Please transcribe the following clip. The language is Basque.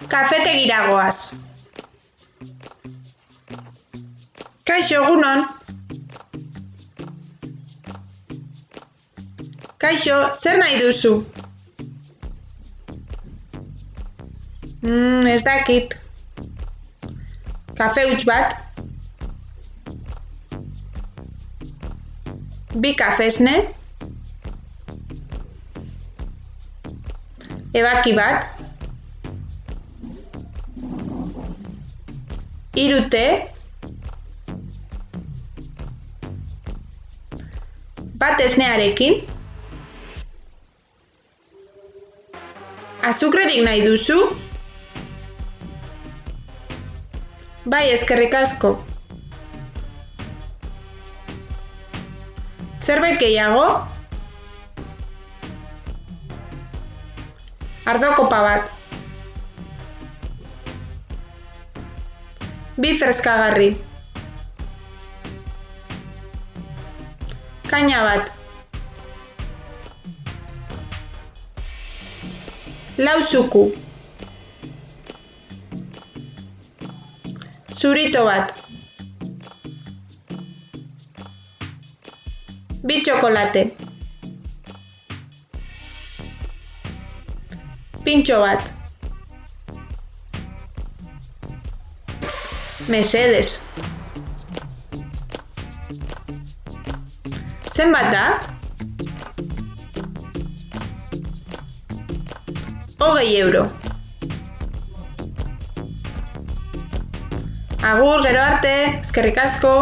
Kafetegira goaz. Kaixo, egunon. Kaixo, zer nahi duzu? Ez dakit. Kafe huts bat. 2 kafe esne. Ebaki bat. 3 te. Bat esnearekin. Azukrerik nahi duzu? Bai, eskerrik asko. Zerbait gehiago? Ardo kopa bat. 2 freskagarri. Kaina bat. 4 zuku. Zurito bat. 2 txokolate. Pintxo bat. Mesedes. Zenbat da? 20 euro. Agur, gero arte, eskerrik asko.